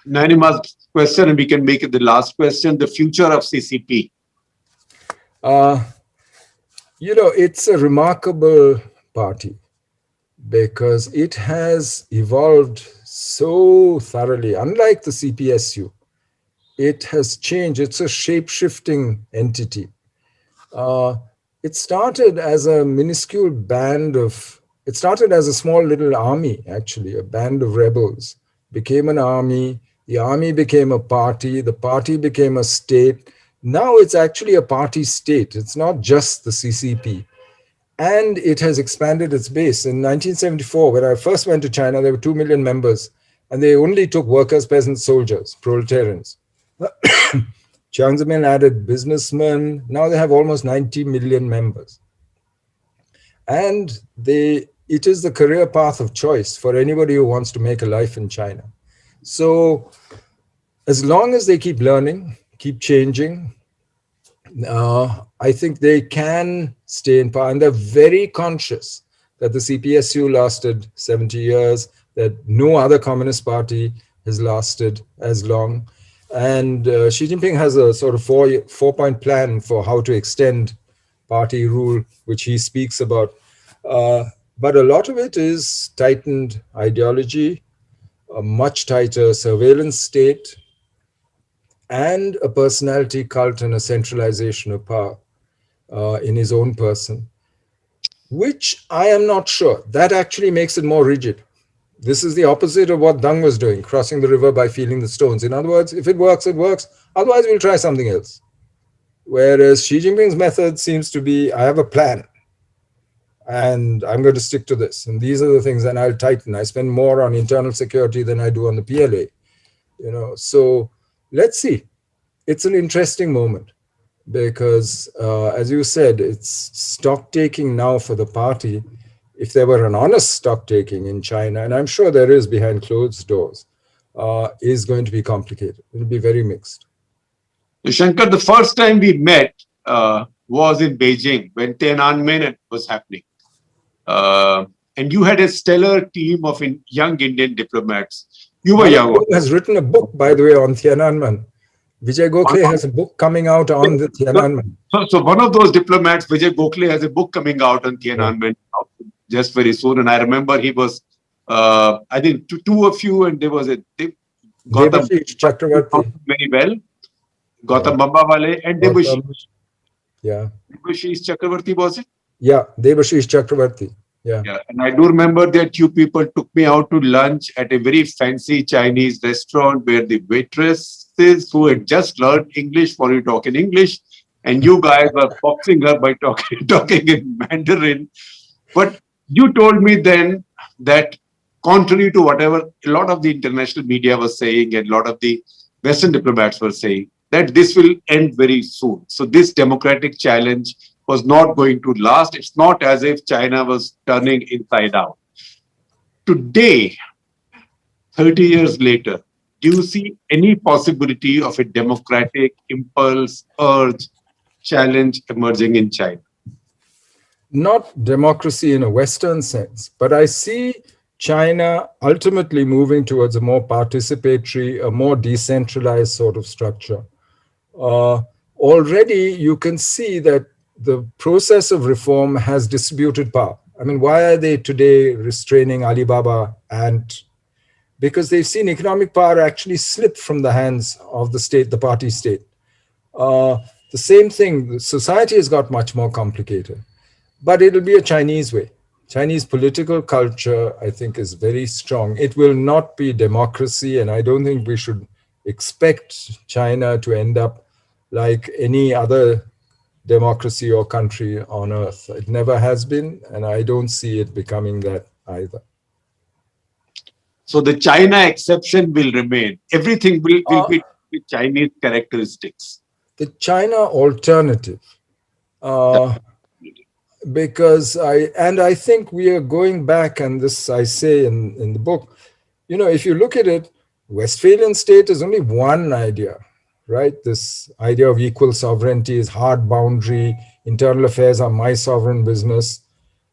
Nainima's question, and we can make it the last question, the future of CCP. It's a remarkable party because it has evolved so thoroughly. Unlike the CPSU, it has changed. It's a shape-shifting entity. It started as a minuscule it started as a small little army, actually, a band of rebels, became an army, the army became a party, the party became a state. Now it's actually a party state. It's not just the CCP. And it has expanded its base. In 1974, when I first went to China, there were 2 million members, and they only took workers, peasants, soldiers, proletarians. Jiang Zemin added businessmen. Now they have almost 90 million members. And it is the career path of choice for anybody who wants to make a life in China. So as long as they keep learning, keep changing, I think they can stay in power. And they're very conscious that the CPSU lasted 70 years, that no other communist party has lasted as long. And Xi Jinping has a sort of four-point plan for how to extend party rule, which he speaks about. But a lot of it is tightened ideology, a much tighter surveillance state, and a personality cult and a centralization of power in his own person, which I am not sure. That actually makes it more rigid. This is the opposite of what Deng was doing, crossing the river by feeling the stones. In other words, if it works, it works. Otherwise, we'll try something else. Whereas Xi Jinping's method seems to be, I have a plan, and I'm going to stick to this. And these are the things, and I'll tighten. I spend more on internal security than I do on the PLA. So let's see. It's an interesting moment because, as you said, it's stock taking now for the party. If there were an honest stock taking in China, and I'm sure there is behind closed doors, is going to be complicated. It'll be very mixed. Shankar, the first time we met was in Beijing when Tiananmen was happening. And you had a stellar team of young Indian diplomats. You were young. He has written a book, by the way, on Tiananmen. Vijay Gokhale has a book coming out on the Tiananmen. So one of those diplomats, Vijay Gokhale, has a book coming out on Tiananmen just very soon. And I remember he was, I think, two of you, and there was Gautam Chakravarti. Very well. Gautam Bambawale and Debashish. Yeah. Debashish Chakravarti, was it? Yeah, Debashish Chakravarti. Yeah. And I do remember that you people took me out to lunch at a very fancy Chinese restaurant where the waitresses who had just learned English were talking English, and you guys were boxing her by talking in Mandarin. But you told me then that contrary to whatever a lot of the international media was saying and a lot of the Western diplomats were saying, that this will end very soon. So this democratic challenge was not going to last. It's not as if China was turning inside out. Today, 30 years later, do you see any possibility of a democratic impulse, urge, challenge emerging in China? Not democracy in a Western sense, but I see China ultimately moving towards a more participatory, a more decentralized sort of structure. Already you can see that the process of reform has distributed power. I mean, why are they today restraining Alibaba? And because they've seen economic power actually slip from the hands of the state, the party state. The same thing, society has got much more complicated, but it'll be a Chinese way. Chinese political culture, I think, is very strong. It will not be democracy, and I don't think we should expect China to end up like any other democracy or country on earth. It never has been, and I don't see it becoming that either. So the China exception will remain. Everything will be with Chinese characteristics. The China alternative. Because I think we are going back, and this I say in the book, if you look at it, Westphalian state is only one idea, right? This idea of equal sovereignty is hard boundary, internal affairs are my sovereign business.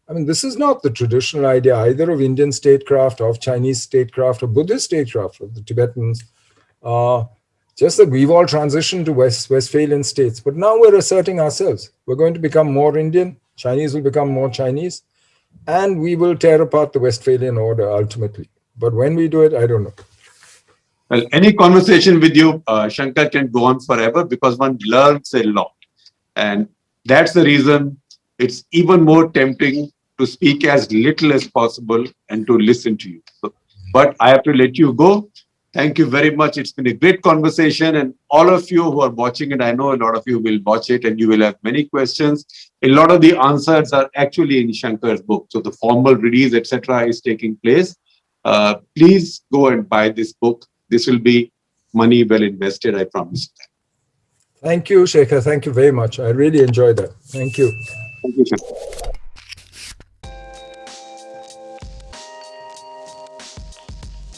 I mean, this is not the traditional idea either of Indian statecraft, of Chinese statecraft, or Buddhist statecraft, of the Tibetans. Just that we've all transitioned to Westphalian states, but now we're asserting ourselves. We're going to become more Indian, Chinese will become more Chinese, and we will tear apart the Westphalian order ultimately. But when we do it, I don't know. Well, any conversation with you, Shankar, can go on forever because one learns a lot. And that's the reason it's even more tempting to speak as little as possible and to listen to you. But I have to let you go. Thank you very much. It's been a great conversation. And all of you who are watching it, I know a lot of you will watch it and you will have many questions. A lot of the answers are actually in Shankar's book. So the formal release, etc., is taking place. Please go and buy this book. This will be money well invested, I promise you that. Thank you, Shekhar. Thank you very much. I really enjoyed that. Thank you. Thank you, sir.